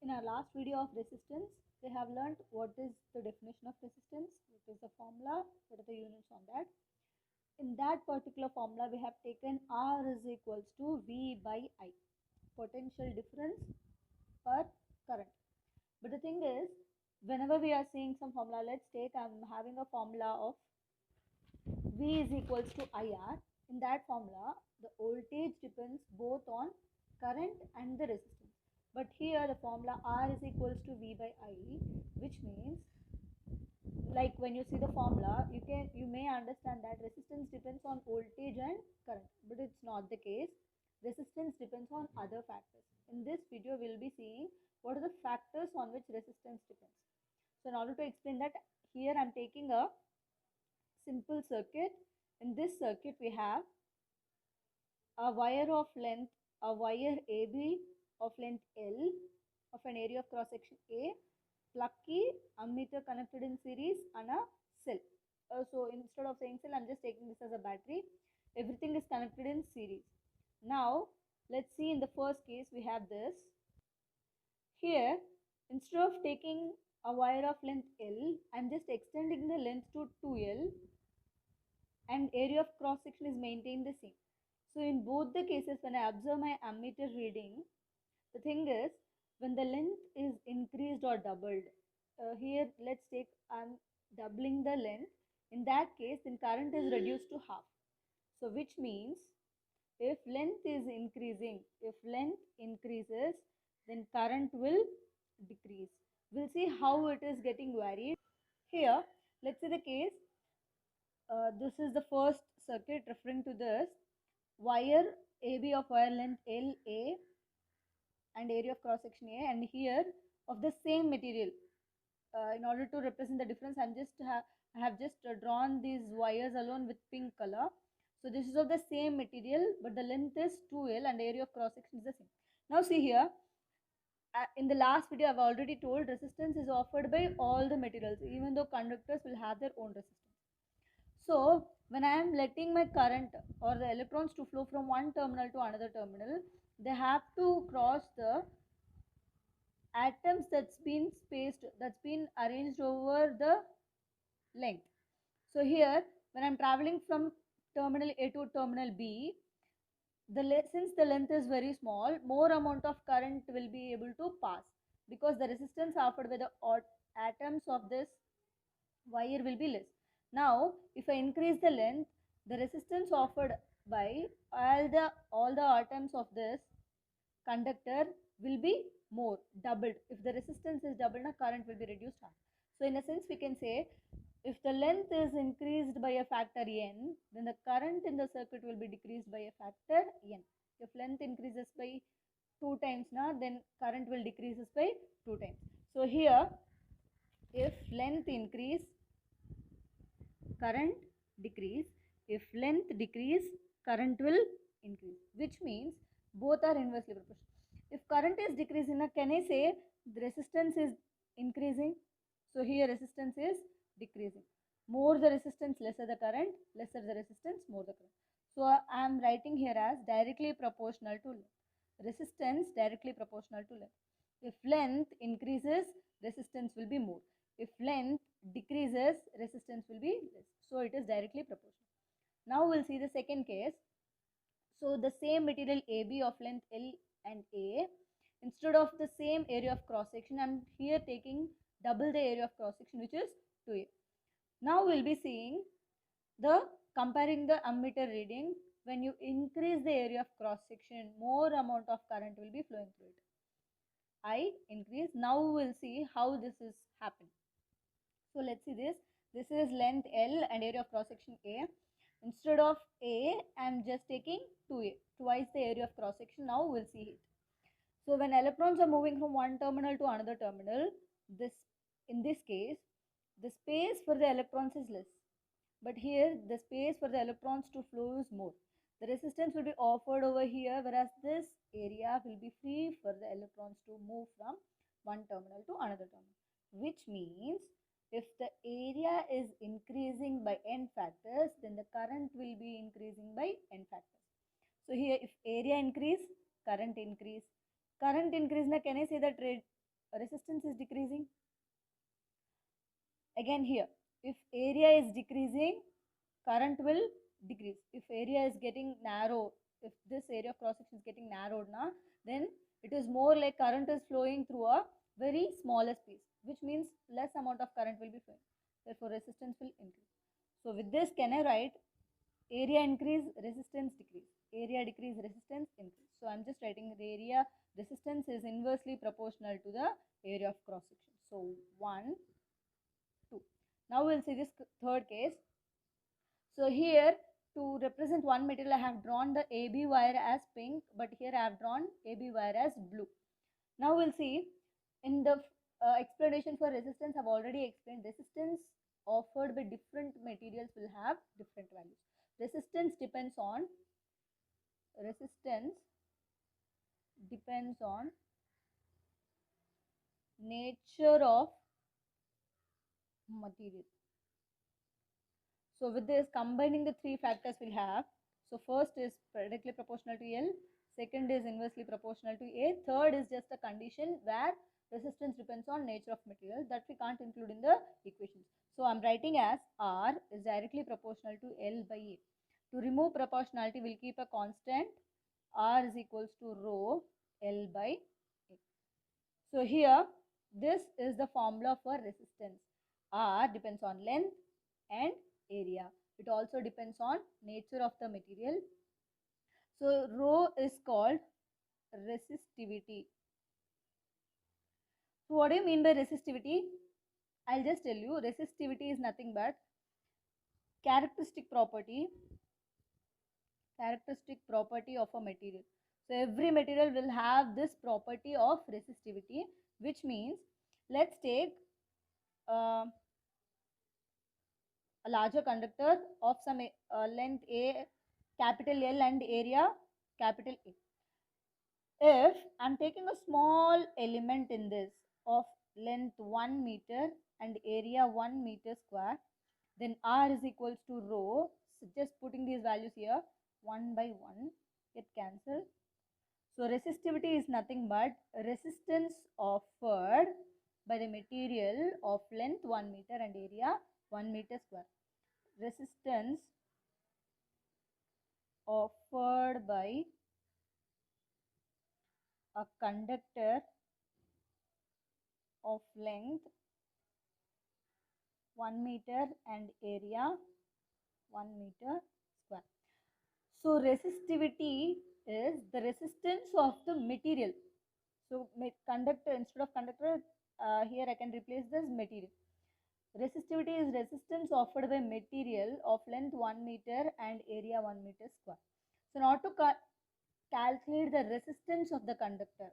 In our last video of resistance, we have learned what is the definition of resistance, what is the formula, what are the units on that. In that particular formula, we have taken R is equals to V by I, potential difference per current. But the thing is, whenever we are seeing some formula, let's take, I'm having a formula of V is equals to IR. In that formula, the voltage depends both on current and the resistance. But here the formula R is equals to V by I, which means, like when you see the formula, you may understand that resistance depends on voltage and current, but it's not the case. Resistance depends on other factors. In this video, we'll be seeing what are the factors on which resistance depends. So in order to explain that, here I'm taking a simple circuit. In this circuit, we have a wire of length, a wire AB of length L of an area of cross section A, plug key, ammeter connected in series, and a cell. So instead of saying cell, I'm just taking this as a battery. Everything is connected in series. Now let's see, in the first case we have this. Here, instead of taking a wire of length L, I'm just extending the length to 2L, and area of cross section is maintained the same. So in both the cases, when I observe my ammeter reading, the thing is, when the length is increased or doubled, here let's take, I'm doubling the length. In that case, then current is reduced to half. So which means, if length is increasing, if length increases, then current will decrease. We'll see how it is getting varied. Here, let's say the case, this is the first circuit referring to this wire AB of wire length LA and area of cross section A, and here of the same material. In order to represent the difference, I have just drawn these wires alone with pink color. So this is of the same material, but the length is 2L and area of cross section is the same. Now see here, in the last video I've already told resistance is offered by all the materials, even though conductors will have their own resistance. So when I am letting my current or the electrons to flow from one terminal to another terminal, they have to cross the atoms that's been arranged over the length. So here, when I'm traveling from terminal A to terminal B, since the length is very small, more amount of current will be able to pass, because the resistance offered by the atoms of this wire will be less. Now if I increase the length, the resistance offered by all the atoms of this conductor will be more, doubled. If the resistance is doubled, the current will be reduced half. So in a sense, we can say, if the length is increased by a factor n, then the current in the circuit will be decreased by a factor n. If length increases by 2 times now, then current will decreases by 2 times. So here, if length increase, current decrease. If length decrease, current will increase, which means both are inversely proportional. If current is decreasing, can I say the resistance is increasing? So here resistance is decreasing. More the resistance, lesser the current, lesser the resistance, more the current. So I am writing here as directly proportional to length. Resistance directly proportional to length. If length increases, resistance will be more. If length decreases, resistance will be less. So it is directly proportional. Now we'll see the second case. So the same material AB of length L and A, instead of the same area of cross section, I'm here taking double the area of cross section, which is 2A. Now we'll be seeing comparing the ammeter reading. When you increase the area of cross section, more amount of current will be flowing through it. I increase. Now we'll see how this is happening. So let's see this. This is length L and area of cross section A. Instead of A, I'm just taking 2A, twice the area of cross section. Now we'll see it. So when electrons are moving from one terminal to another terminal, in this case, the space for the electrons is less. But here, the space for the electrons to flow is more. The resistance will be offered over here, whereas this area will be free for the electrons to move from one terminal to another terminal. Which means, if the area is increasing by n factors, then the current will be increasing by n factors. So here, if area increase, current increase. Current increase, now can I say that resistance is decreasing. Again here, if area is decreasing, current will decrease. If area is getting narrow, if this area of cross section is getting narrowed now, then it is more like current is flowing through a very smallest piece, which means less amount of current will be flowing. Therefore, resistance will increase. So with this, can I write area increase, resistance decrease, area decrease, resistance increase. So I'm just writing the area resistance is inversely proportional to the area of cross section. So 1, 2. Now we'll see this third case. So here, to represent one material, I have drawn the AB wire as pink, but here I have drawn AB wire as blue. Now we'll see in the explanation for resistance. I've already explained resistance offered by different materials will have different values. Resistance depends on nature of material. So with this, combining the three factors we'll have. So first is directly proportional to L, second is inversely proportional to A, third is just a condition where resistance depends on nature of material that we can't include in the equations. So I'm writing as R is directly proportional to L by A. To remove proportionality, we'll keep a constant. R is equals to rho L by A. So here, this is the formula for resistance. R depends on length and area. It also depends on nature of the material. So rho is called resistivity. So what do you mean by resistivity? I'll just tell you, resistivity is nothing but characteristic property of a material. So every material will have this property of resistivity, which means let's take a larger conductor of some length A, capital L, and area capital A. If I'm taking a small element in this of length 1 meter and area 1 meter square, then R is equals to rho. So just putting these values here, 1 by 1 get cancelled. So resistivity is nothing but resistance offered by the material of length 1 meter and area 1 meter square. Resistance offered by a conductor of length 1 meter and area 1 meter square. So resistivity is the resistance of the material. So conductor, instead of conductor, here I can replace this material. Resistivity is resistance offered by material of length 1 meter and area 1 meter square. So now to calculate the resistance of the conductor,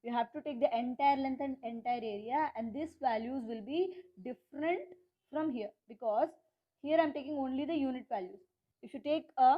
you have to take the entire length and entire area, and these values will be different from here, because here I am taking only the unit values. If you take a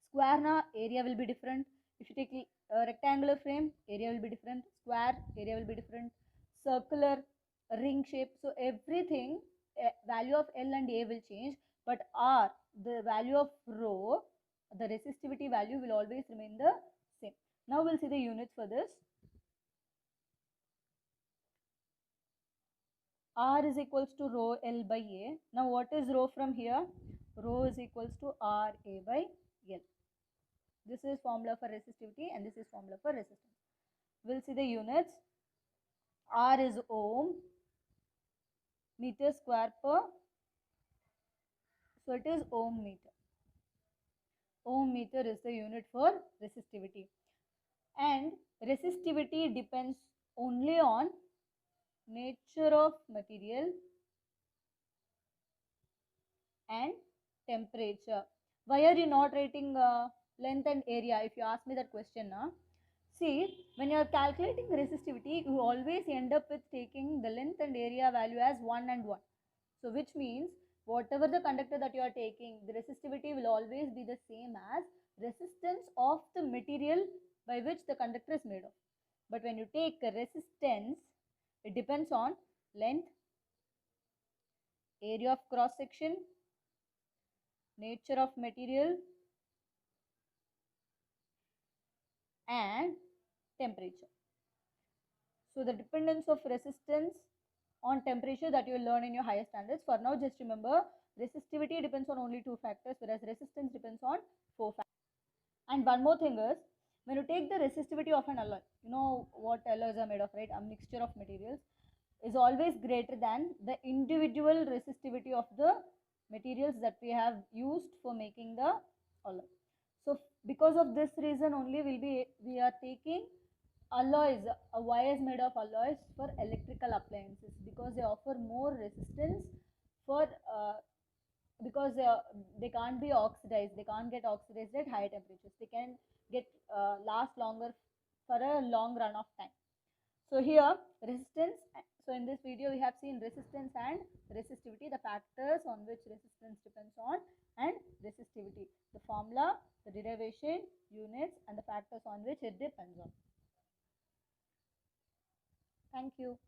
square, na area will be different. If you take a rectangular frame, area will be different. Square, area will be different. Circular, ring shape, so everything, value of L and A will change, but R, the value of rho, the resistivity value will always remain the same. Now we'll see the units for this. R is equals to rho L by A. Now what is rho from here? Rho is equals to R A by L. This is formula for resistivity and this is formula for resistance. We'll see the units. R is ohm, meter square per, so it is ohm meter. Ohm meter is the unit for resistivity. And resistivity depends only on nature of material and temperature. Why are you not writing length and area? If you ask me that question, see, when you are calculating resistivity, you always end up with taking the length and area value as 1 and 1. So which means whatever the conductor that you are taking, the resistivity will always be the same as resistance of the material by which the conductor is made of. But when you take a resistance, it depends on length, area of cross section, nature of material, and temperature. So the dependence of resistance on temperature that you will learn in your higher standards. For now, just remember resistivity depends on only 2 factors, whereas resistance depends on 4 factors. And one more thing is, when you take the resistivity of an alloy, you know what alloys are made of, right? A mixture of materials is always greater than the individual resistivity of the materials that we have used for making the alloy. So because of this reason only we are taking alloys, wires made of alloys for electrical appliances, because they offer more resistance for because they can't be oxidized, they can't get oxidized at higher temperatures, they can get last longer for a long run of time. So here resistance, so in this video we have seen resistance and resistivity, the factors on which resistance depends on, and resistivity, the formula, the derivation, units, and the factors on which it depends on. Thank you.